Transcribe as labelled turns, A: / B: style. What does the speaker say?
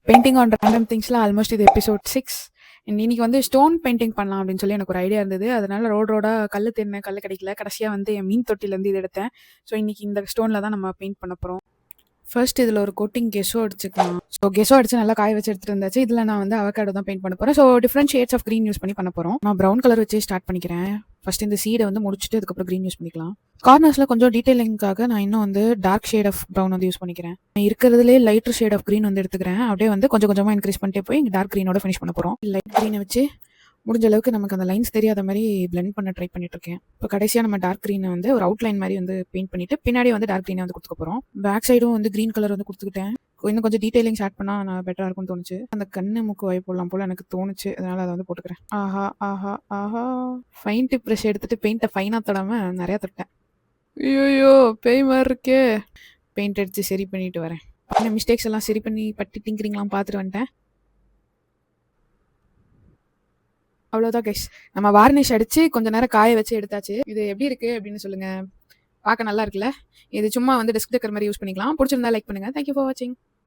A: Painting on random திங்ஸ்ல almost இது episode 6. இன்னைக்கு வந்து ஸ்டோன் பெயிண்டிங் பண்ணலாம் அப்படின்னு சொல்லி எனக்கு ஒரு ஐடியா இருந்தது. அதனால ரோடா கல் தேடினேன், கல் கிடைக்கல. கடைசியாக வந்து என் மீன் தொட்டிலேருந்து இது எடுத்தேன். ஸோ இன்னைக்கு இந்த ஸ்டோனில் தான் நம்ம பெயிண்ட் பண்ண போகிறோம். ஃபர்ஸ்ட் இதில் ஒரு கோட்டிங் கெஸோ அடிச்சுக்கலாம். ஸோ கெஸோ அடிச்சு நல்லா காய வச்சு எடுத்துட்டு இருந்தாச்சு. இதில் நான் வந்து அவகாடோ தான் பெயிண்ட் பண்ண போகிறேன். So different shades of green use பண்ண போகிறோம். நான் ப்ரௌன் கலர் வச்சு ஸ்டார்ட் பண்ணிக்கிறேன். ஃபர்ஸ்ட் இந்த சீடை வந்து முடிச்சுட்டு அதுக்கப்புறம் க்ரீன் யூஸ் பண்ணிக்கலாம். கார்னர்ஸில் கொஞ்சம் டீட்டெயிலிங்காக நான் இன்னும் வந்து டார்க் ஷேட் ஆஃப் ப்ரௌன் வந்து யூஸ் பண்ணிக்கிறேன். இருக்கிறதுலே லைட்டர் ஷேட் ஆஃப் க்ரீன் வந்து எடுத்துக்கிறேன். அப்படியே வந்து கொஞ்சம் கொஞ்சமாக இன்க்ரீஸ் பண்ணிட்டே போய் இங்கே டார்க் க்ரீனோட ஃபினிஷ் பண்ண போகிறோம். லைட் க்ரீனை வச்சு முடிஞ்ச அளவுக்கு நமக்கு அந்த லைன்ஸ் தெரியாத மாதிரி பிளெண்ட் பண்ண ட்ரை பண்ணிட்டு இருக்கேன். இப்போ கடைசியாக நம்ம டார்க் க்ரீனை வந்து ஒரு அவுட்லைன் மாதிரி வந்து பெயிண்ட் பண்ணிட்டு பின்னாடி வந்து டார்க் க்ரீனை வந்து கொடுத்துக்க போகிறோம். பேக் சைடும் வந்து க்ரீன் கலர் வந்து கொடுத்துக்கிட்டேன். இன்னும் கொஞ்சம் டீட்டெயிலிங்ஸ் ஆட் பண்ணால் நான் பெட்டராக இருக்கும்னு தோணுச்சு. அந்த கண்ணு மூக்கு வாய் போடலாம் போல் எனக்கு தோணுச்சு. அதனால அதை வந்து போட்டுக்கிறேன். ஆஹா ஆஹா ஆஹா, ஃபைன் டிப் ப்ரஷ் எடுத்துட்டு பெயிண்ட்டை ஃபைனாக தொடாமல் நிறையா தொட்டேன். ஐயோ பேய் மாதிரி இருக்கே. பெயிண்ட் அடித்து சரி பண்ணிட்டு வரேன். மிஸ்டேக்ஸ் எல்லாம் சரி பண்ணி பட்டி டிங்கரிங்லாம் பார்த்துட்டு வந்துட்டேன். அவ்வளோதான் கைஸ், நம்ம வார்னிஷ் அடித்து கொஞ்சம் நேரம் காய வச்சு எடுத்தாச்சு. இது எப்படி இருக்குது அப்படின்னு சொல்லுங்கள். பார்க்க நல்லா இருக்குல்ல? இது சும்மா வந்து டெஸ்க் டெக்கர் மாதிரி யூஸ் பண்ணிக்கலாம். பிடிச்சிருந்தா லைக் பண்ணுங்கள். தேங்க்யூ ஃபார் வாட்சிங்.